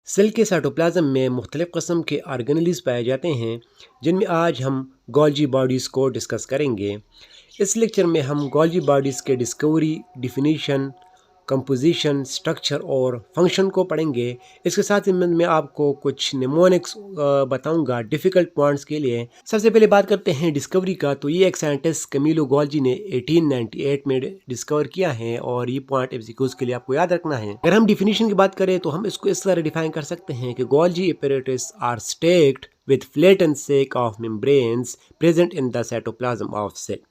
Cell के cytoplasm में मुख्तलिफ़ किस्म के ऑर्गेनेल्स पाए जाते हैं, जिनमें आज हम गोल्जी बॉडीज़ को डिस्कस करेंगे। इस लेक्चर में हम गोल्जी बॉडीज़ के डिस्कवरी, डिफिनीशन, कंपोजिशन, स्ट्रक्चर और फंक्शन को पढ़ेंगे। इसके साथ ही मैं आपको कुछ निमोनिक्स बताऊंगा डिफ़िकल्ट पॉइंट्स के लिए। सबसे पहले बात करते हैं डिस्कवरी का। तो ये एक साइंटिस्ट कैमिलो गोल्जी ने 1898 में डिस्कवर किया है और ये पॉइंट एमसीक्यूज के लिए आपको याद रखना है। अगर हम डिफिनीशन की बात करें तो हम इसको इस तरह डिफाइन कर सकते हैं कि Golgi apparatus are stacked with flattened sac of membranes present in the cytoplasm of cell।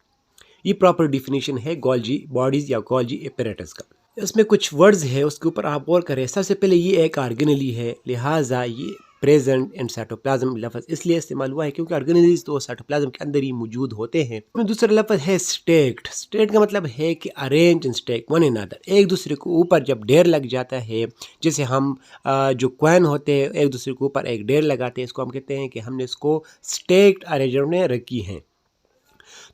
ये प्रॉपर डिफिनीशन है गोल्जी बॉडीज या गोल्जी apparatus का। इसमें कुछ वर्ड्स है, उसके ऊपर आप गौर करें। सबसे पहले ये एक ऑर्गेनेली है, लिहाजा ये प्रेजेंट इन साइटोप्लाज्म लफ्ज़ इसलिए इस्तेमाल हुआ है क्योंकि ऑर्गेनेलीज तो साइटोप्लाज्म के अंदर ही मौजूद होते हैं। इसमें दूसरा लफ्ज़ है स्टेक्ड। स्टेक्ड का मतलब है कि arrange in stack one another, एक दूसरे के ऊपर जब ढेर लग जाता है, जैसे हम जो कॉइन होते हैं एक दूसरे के ऊपर एक ढेर लगाते हैं, इसको हम कहते हैं कि हमने इसको स्टेक्ड अरेंजमेंट में रखी है।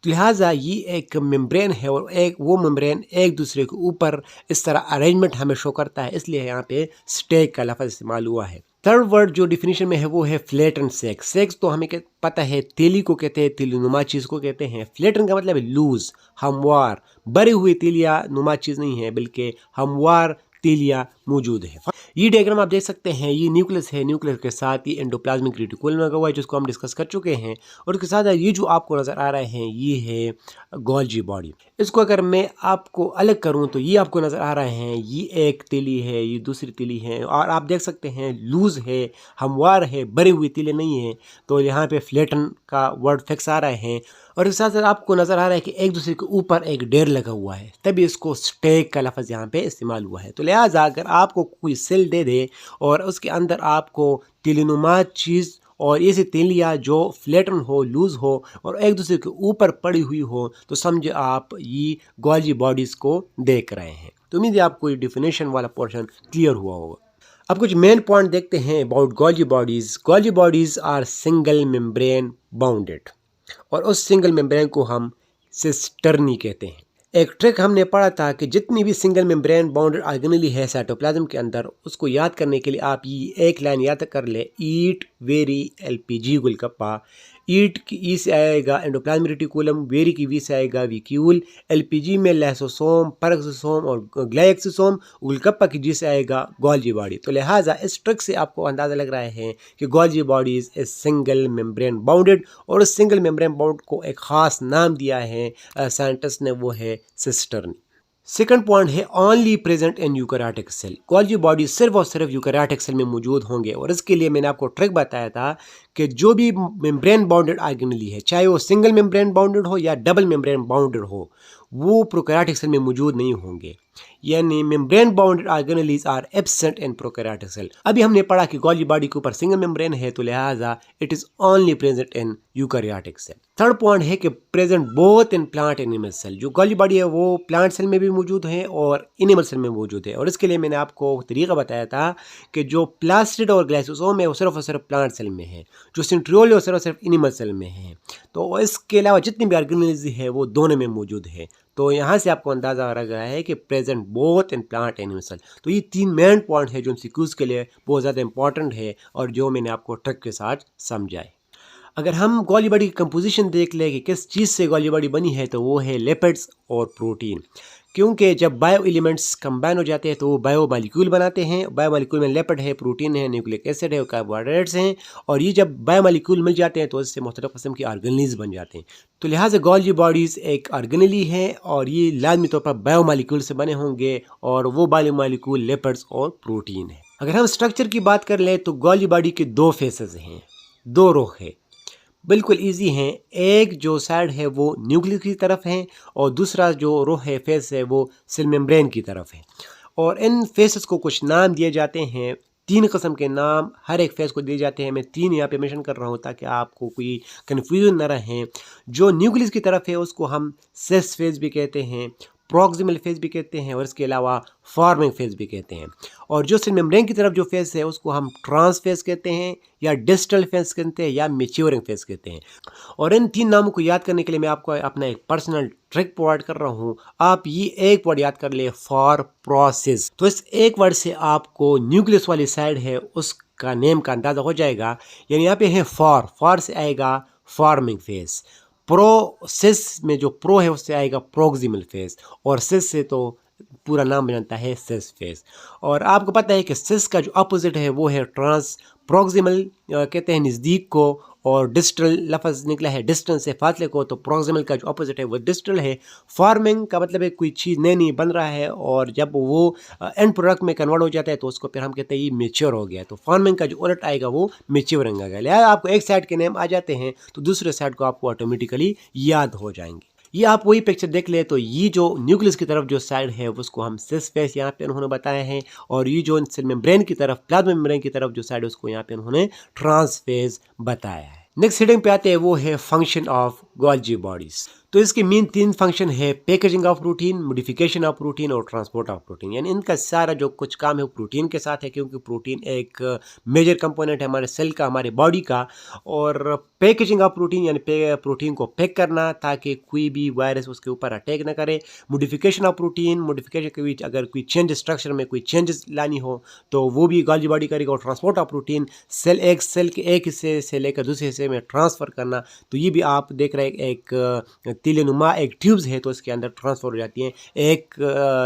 तो लिहाजा ये एक मेम्ब्रेन है और एक वो मेम्ब्रेन एक दूसरे के ऊपर इस तरह अरेंजमेंट हमें शो करता है, इसलिए यहाँ पे स्टेक का लफ्ज़ इस्तेमाल हुआ है। थर्ड वर्ड जो डिफिनीशन में है वो है फ्लैटन सेक्स। सेक्स तो हमें पता है तेली को कहते हैं, तेली नुमा चीज़ को कहते हैं। फ्लैटन का मतलब है लूज, हमवार। बरी हुई तेलिया नुमा चीज़ नहीं है बल्कि हमवार तेलिया मौजूद है। ये डायग्राम आप देख सकते हैं, ये न्यूक्लियस है, न्यूक्लियस के साथ ये एंडोप्लाज्मिक रेटिकुलम लगा हुआ है जिसको हम डिस्कस कर चुके हैं, और उसके साथ ये जो आपको नज़र आ रहे हैं ये है गोल्जी बॉडी। इसको अगर मैं आपको अलग करूं तो ये आपको नज़र आ रहे हैं, ये एक तिली है, ये दूसरी तिली है, और आप देख सकते हैं लूज है, हमवार है, भरी हुई तिली नहीं है। तो यहाँ पे फ्लैटन का वर्ड फिक्स आ रहे हैं, और इसके साथ साथ आपको नज़र आ रहा है कि एक दूसरे के ऊपर एक ढेर लगा हुआ है, तभी इसको स्टेक का लफ्ज़ यहाँ पे इस्तेमाल हुआ है। तो लिहाजा अगर आपको कोई सेल दे दे और उसके अंदर आपको तिलनुमा चीज़ और ऐसी तेलियाँ जो फ्लैटन हो, लूज हो और एक दूसरे के ऊपर पड़ी हुई हो, तो समझे आप ये गोल्जी बॉडीज़ को देख रहे हैं। तो उम्मीद है आपको ये डिफिनेशन वाला पोर्शन क्लियर हुआ होगा। अब कुछ मेन पॉइंट देखते हैं about Golgi bodies. Golgi bodies are single membrane bounded, और उस सिंगल मेम्ब्रेन को हम सिस्टर्नी कहते हैं। एक ट्रिक हमने पढ़ा था कि जितनी भी सिंगल मेम्ब्रेन बाउंडेड ऑर्गेनेली है साइटोप्लाज्म के अंदर, उसको याद करने के लिए आप ये एक लाइन याद कर ले, ईट वेरी एलपीजी गुलगप्पा। ईट की ई से आएगा एंडोप्लाज्मिक रेटिकुलम, वेरी की वी से आएगा विक्यूल, एलपीजी में लाइसोसोम, पेरोक्सोसोम और ग्लाइक्सोसोम, गुलगप्पा की जी से आएगा गोल्जी बॉडी। तो लिहाजा इस ट्रिक से आपको अंदाज़ा लग रहा है कि Golgi body is a single membrane bounded, और उस सिंगल मेम्ब्रेन बाउंड को एक ख़ास नाम दिया है साइंटिस्ट ने, वो है सिस्टर्नी। सेकंड पॉइंट है only present in eukaryotic cell. Golgi body सिर्फ और सिर्फ यूकैरियोटिक सेल में मौजूद होंगे, और इसके लिए मैंने आपको ट्रिक बताया था कि जो भी मेम्ब्रेन बाउंडेड ऑर्गेनेली है, चाहे वो सिंगल मेम्ब्रेन बाउंडेड हो या डबल मेम्ब्रेन बाउंडेड हो, वो प्रोकैरियोटिक सेल में मौजूद नहीं होंगे। यानी membrane bounded organelles are absent in prokaryotic cell. अभी हमने पढ़ा कि गोल्जी बॉडी के ऊपर सिंगल मेम्ब्रेन है, तो लिहाजा it is only present in eukaryotic cell. Third point है कि present both in plant and animal cell. जो गोल्जी बॉडी है वो प्लांट सेल में भी मौजूद है और एनिमल सेल में मौजूद है, और इसके लिए मैंने आपको तरीका बताया था कि जो प्लास्टिड और ग्लाइसोसोम है वो सिर्फ और सिर्फ प्लांट सेल में है, जो सेंट्रियोल है वो सिर्फ और सिर्फ एनिमल सेल में है। तो इसके अलावा जितनी भी ऑर्गेनेल्स है वो दोनों में मौजूद है। तो यहाँ से आपको अंदाज़ा लग रहा है कि present both in plant and animal cell. तो ये तीन मेन पॉइंट है जो एमसीक्यूज के लिए बहुत ज़्यादा इंपॉर्टेंट है और जो मैंने आपको ट्रिक के साथ समझाए। अगर हम गोल्जी बॉडी की कंपोजिशन देख लें कि किस चीज़ से गोल्जी बॉडी बनी है, तो वो है लिपिड्स और प्रोटीन। क्योंकि जब बायो एलिमेंट्स कंबाइन हो जाते हैं तो वो बायो मालिक्यूल बनाते हैं। बायो मालिक्यूल में लिपिड है, प्रोटीन है, न्यूक्लिक एसिड है और कार्बोहाइड्रेट्स हैं, और ये जब बायो मालिक्यूल मिल जाते हैं तो इससे मुख्तलिफ किस्म की ऑर्गेनेल्स बन जाते हैं। तो लिहाजा गोल्जी बॉडीज़ एक ऑर्गेनेली है और ये लाजमी तौर पर बायो मालिक्यूल से बने होंगे, और वो बायो मालिक्यूल लिपिड्स और प्रोटीन है। अगर हम स्ट्रक्चर की बात कर लें तो गोल्जी बॉडी के दो फेसेस हैं, दो रुख है, बिल्कुल इजी हैं। एक जो साइड है वो न्यूक्लियस की तरफ है, और दूसरा जो रुख है, फेस है, वो सेल मेम्ब्रेन की तरफ है। और इन फेसेस को कुछ नाम दिए जाते हैं, तीन किस्म के नाम हर एक फेस को दिए जाते हैं। मैं तीन यहाँ पे मेंशन कर रहा हूँ ताकि आपको कोई कन्फ्यूजन न रहे। जो न्यूक्लियस की तरफ है उसको हम सेस फेस भी कहते हैं, प्रॉक्सिमल फेस भी कहते हैं और इसके अलावा फॉर्मिंग फेस भी कहते हैं। और जो सेल मेम्ब्रेन की तरफ जो फेस है उसको हम ट्रांस फेस कहते हैं या डिस्टल फेस कहते हैं या मैच्योरिंग फेस कहते हैं। और इन 3 नामों को याद करने के लिए मैं आपको अपना एक पर्सनल ट्रिक प्रोवाइड कर रहा हूँ। आप ये एक वर्ड याद कर ले, फॉर प्रोसेस। तो इस एक वर्ड से आपको न्यूक्लियस वाली साइड है उसका नेम का अंदाजा हो जाएगा। यानी यहाँ पे है फॉर से आएगा फॉर्मिंग फेस, प्रोसेस में जो प्रो है उससे आएगा प्रोक्सिमल फेस, और सिस से तो पूरा नाम बन जाता है सिस फेस। और आपको पता है कि सिस का जो अपोजिट है वो है ट्रांस। प्रोक्सिमल कहते हैं नज़दीक को, और डिस्टल लफ्ज़ निकला है डिस्टेंस से फासले को, तो प्रोक्सिमल का जो अपोजिट है वो डिस्टल है। फार्मिंग का मतलब है कोई चीज़ नई नई बन रहा है और जब वो एंड प्रोडक्ट में कन्वर्ट हो जाता है तो उसको फिर हम कहते हैं ये मेच्योर हो गया। तो फार्मिंग का जो उलट आएगा वो मेच्योरिंग आएगा। लिहाजा आपको एक साइड के नेम आ जाते हैं तो दूसरे साइड को आपको ऑटोमेटिकली याद हो जाएंगे। ये आप वही पिक्चर देख ले, तो ये जो न्यूक्लियस की तरफ जो साइड है उसको हम सिस फेस यहाँ पे उन्होंने बताया है, और ये जो सेल मेम्ब्रेन की तरफ, प्लाज्मा मेम्ब्रेन की तरफ जो साइड है उसको यहाँ पे उन्होंने ट्रांस फेस बताया है। नेक्स्ट हेडिंग पे आते हैं, वो है फंक्शन ऑफ गोल्जी बॉडीज। तो इसके मेन 3 फंक्शन है, packaging of protein, modification of protein और ट्रांसपोर्ट ऑफ प्रोटीन। यानी इनका सारा जो कुछ काम है वो प्रोटीन के साथ है, क्योंकि प्रोटीन एक मेजर कंपोनेंट है हमारे सेल का, हमारे बॉडी का। और पैकेजिंग ऑफ प्रोटीन यानी प्रोटीन को पैक करना ताकि कोई भी वायरस उसके ऊपर अटैक ना करे। मॉडिफिकेशन ऑफ प्रोटीन, मॉडिफिकेशन के बीच अगर कोई चेंज स्ट्रक्चर में कोई चेंजेस लानी हो तो वो भी गोल्जी बॉडी करेगा। और ट्रांसपोर्ट ऑफ प्रोटीन, सेल के एक हिस्से से लेकर दूसरे हिस्से में ट्रांसफ़र करना, तो ये भी आप देख रहे हैं एक तिलनुमा एक ट्यूब्स है तो इसके अंदर ट्रांसफ़र हो जाती हैं एक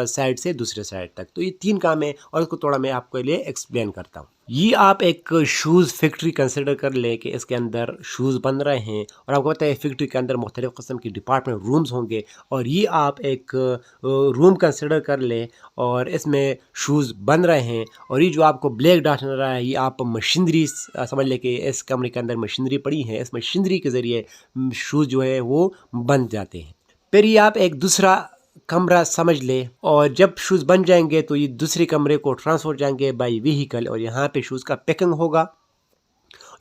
साइड से दूसरे साइड तक। तो ये 3 काम है और इसको थोड़ा मैं आपके लिए एक्सप्लेन करता हूँ। ये आप एक शूज़ फैक्ट्री कंसिडर कर लें कि इसके अंदर शूज़ बन रहे हैं, और आपको पता है फैक्ट्री के अंदर मुख्तलिफ़ किस्म की डिपार्टमेंट रूम्स होंगे, और ये आप एक रूम कंसिडर कर लें और इसमें शूज़ बन रहे हैं। और ये जो आपको ब्लैक डॉट नजर रहा है ये आप मशीनरी समझ लें कि इस कमरे के अंदर मशीनरी पड़ी है, इस मशीनरी के ज़रिए शूज़ जो है वो बन जाते हैं। फिर ये आप एक दूसरा कमरा समझ ले, और जब शूज़ बन जाएंगे तो ये दूसरे कमरे को ट्रांसफर हो जाएंगे बाय व्हीकल, और यहाँ पे शूज़ का पैकिंग होगा,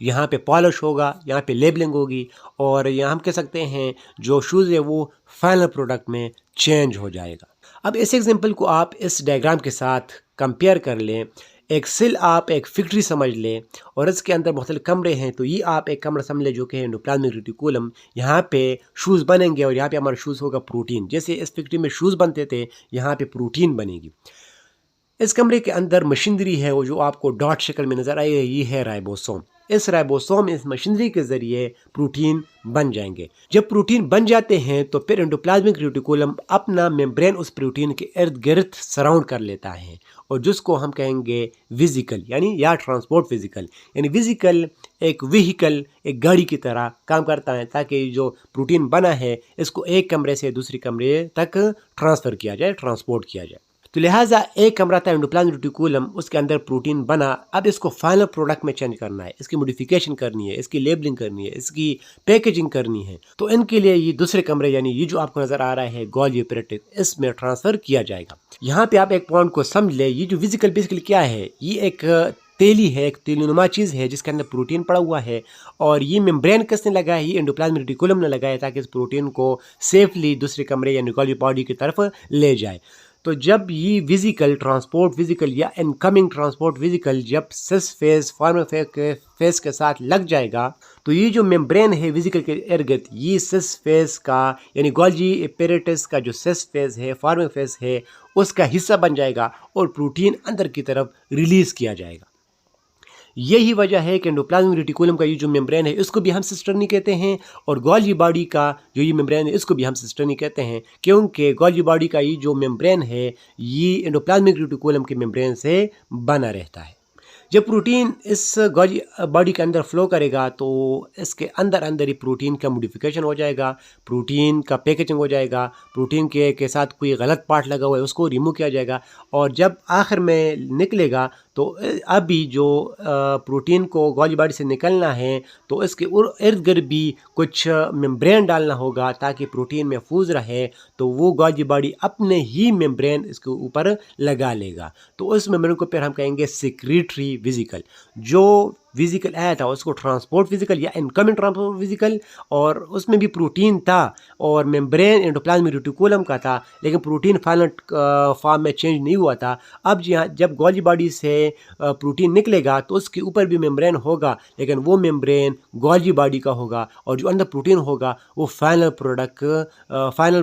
यहाँ पे पॉलिश होगा, यहाँ पे लेबलिंग होगी, और यहाँ हम कह सकते हैं जो शूज़ है वो फाइनल प्रोडक्ट में चेंज हो जाएगा। अब इस एग्जांपल को आप इस डायग्राम के साथ कंपेयर कर लें। एक सेल आप एक फैक्ट्री समझ लें और इसके अंदर मुख्तलिफ कमरे हैं, तो ये आप एक कमरा समझ लें जो कि है एंडोप्लाज्मिक रेटिकुलम। यहाँ पे शूज़ बनेंगे और यहाँ पे हमारा शूज़ होगा प्रोटीन। जैसे इस फैक्ट्री में शूज़ बनते थे, यहाँ पे प्रोटीन बनेगी। इस कमरे के अंदर मशीनरी है वो जो आपको डॉट शक्ल में नज़र आई है, ये है राइबोसोम। इस राइबोसोम इस मशीनरी के ज़रिए प्रोटीन बन जाएंगे। जब प्रोटीन बन जाते हैं तो फिर एंडोप्लाज्मिक रेटिकुलम अपना मेम्ब्रेन उस प्रोटीन के इर्द गिर्द सराउंड कर लेता है, और जिसको हम कहेंगे विजिकल यानी या ट्रांसपोर्ट फिजिकल। यानी विजिकल एक व्हीकल, एक गाड़ी की तरह काम करता है ताकि जो प्रोटीन बना है इसको एक कमरे से दूसरे कमरे तक ट्रांसफ़र किया जाए, ट्रांसपोर्ट किया जाए। तो लिहाजा एक कमरा था एंडोप्लाज्मिक रेटिकुलम, उसके अंदर प्रोटीन बना। अब इसको फाइनल प्रोडक्ट में चेंज करना है, इसकी मॉडिफिकेशन करनी है, इसकी लेबलिंग करनी है, इसकी पैकेजिंग करनी है। तो इनके लिए ये दूसरे कमरे यानी ये जो आपको नज़र आ रहा है गोल्जी apparatus, इसमें ट्रांसफ़र किया जाएगा। यहाँ पे आप एक पॉइंट को समझ ले, ये जो विजिकल बेसिकली क्या है, ये एक तेली है, एक तेलीनुमा चीज़ है जिसके अंदर प्रोटीन पड़ा हुआ है, और ये मेम्ब्रेन किसने लगाया है, ये एंडोप्लाज्मिक रेटिकुलम ने लगाया ताकि इस प्रोटीन को सेफली दूसरे कमरे यानी गोल्जी बॉडी की तरफ ले जाए। तो जब ये विजिकल ट्रांसपोर्ट विजिकल या इनकमिंग ट्रांसपोर्ट विजिकल जब सिस फेज फॉर्मल फेज के साथ लग जाएगा, तो ये जो मेम्ब्रेन है विजिकल के इर्द गिर्द, ये सिस फेज का यानी गोल्जी apparatus का जो सिस फेज है, फॉर्मल फेज है, उसका हिस्सा बन जाएगा और प्रोटीन अंदर की तरफ रिलीज़ किया जाएगा। यही वजह है कि एंडोप्लाज्मिक रेटिकुलम का ये जो मेम्ब्रेन है इसको भी हम सिस्टर्नी कहते हैं, और गोल्जी बॉडी का जो ये मेम्ब्रेन है इसको भी हम सिस्टर्नी कहते हैं, क्योंकि गोल्जी बॉडी का ये जो मेम्ब्रेन है ये एंडोप्लाज्मिक रेटिकुलम के मेम्ब्रेन से बना रहता है। जब प्रोटीन इस गोल्जी बॉडी के अंदर फ्लो करेगा तो इसके अंदर अंदर ही प्रोटीन का मॉडिफिकेशन हो जाएगा, प्रोटीन का पैकेजिंग हो जाएगा, प्रोटीन के साथ कोई गलत पार्ट लगा हुआ है उसको रिमूव किया जाएगा, और जब आखिर में निकलेगा तो अभी जो प्रोटीन को गोल्जी बॉडी से निकलना है तो इसके इर्द गिर्द भी कुछ मेम्ब्रेन डालना होगा ताकि प्रोटीन महफूज रहे। तो वो गोल्जी बॉडी अपने ही मेम्ब्रेन इसके ऊपर लगा लेगा, तो उस मेम्ब्रेन को फिर हम कहेंगे सेक्रेटरी विजिकल। जो वेसिकल आया था उसको ट्रांसपोर्ट वेसिकल या इनकमिंग ट्रांसपोर्ट वेसिकल, और उसमें भी प्रोटीन था और मेम्ब्रेन एंडोप्लाज्मिक रेटिकुलम का था, लेकिन प्रोटीन फाइनल फॉर्म में चेंज नहीं हुआ था। अब जी हाँ, जब गोल्जी बॉडी से प्रोटीन निकलेगा तो उसके ऊपर भी मेम्ब्रेन होगा, लेकिन वो मेम्ब्रेन गोल्जी बॉडी का होगा और जो अंदर प्रोटीन होगा वो फाइनल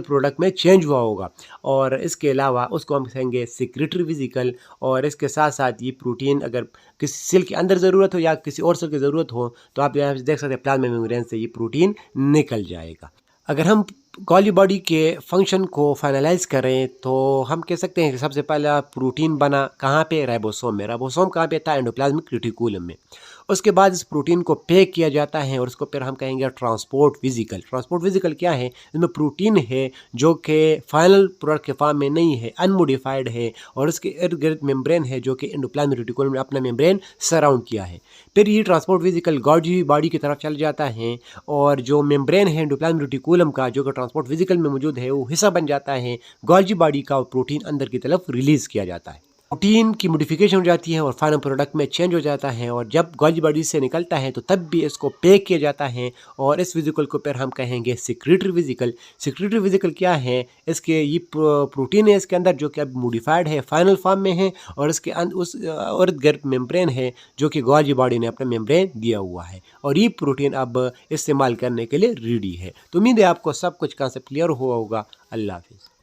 प्रोडक्ट में चेंज हुआ होगा। और इसके अलावा उसको हम कहेंगे सिक्रेटरी वेसिकल। और इसके साथ साथ ये प्रोटीन अगर किसी सेल के अंदर ज़रूरत हो या किसी और सेल की ज़रूरत हो तो आप यहाँ से देख सकते हैं प्लाज्मा मेम्ब्रेन से ये प्रोटीन निकल जाएगा। अगर हम गोल्जी बॉडी के फंक्शन को फाइनलाइज करें तो हम कह सकते हैं कि सबसे पहला प्रोटीन बना कहाँ पे, राइबोसोम में। राइबोसोम कहाँ पे था, एंडोप्लाज्मिक रेटिकुलम में। उसके बाद इस प्रोटीन को पैक किया जाता है और उसको फिर हम कहेंगे ट्रांसपोर्ट वेसिकल। ट्रांसपोर्ट वेसिकल क्या है, इसमें प्रोटीन है जो कि फाइनल प्रोडक्ट के फॉर्म में नहीं है, अनमोडिफाइड है, और उसके इर्द गिर्द मेम्ब्रेन है जो कि एंडोप्लाज्मिक रेटिकुलम में अपना मेम्ब्रेन सराउंड किया है। फिर ये ट्रांसपोर्ट वेसिकल गोल्जी बॉडी की तरफ चल जाता है और जो मेम्ब्रेन है एंडोप्लाज्मिक रेटिकुलम का जो कि ट्रांसपोर्ट वेसिकल में मौजूद है वो हिस्सा बन जाता है गोल्जी बॉडी का, और प्रोटीन अंदर की तरफ रिलीज किया जाता है। प्रोटीन की मॉडिफिकेशन हो जाती है और फाइनल प्रोडक्ट में चेंज हो जाता है, और जब गोल्जी बॉडी से निकलता है तो तब भी इसको पैक किया जाता है और इस वेसिकल को फिर हम कहेंगे सिक्रेटरी वेसिकल। सिक्रेटरी वेसिकल क्या है, इसके ये प्रोटीन है इसके अंदर जो कि अब मॉडिफाइड है, फाइनल फॉर्म में है, और इसके उस इर्द गिर्द मेम्ब्रेन है जो कि गोल्जी बॉडी ने अपना मेम्ब्रेन दिया हुआ है, और ये प्रोटीन अब इस्तेमाल करने के लिए रेडी है। तो उम्मीद है आपको सब कुछ कॉन्सेप्ट क्लियर हुआ होगा। अल्लाह हाफिज़।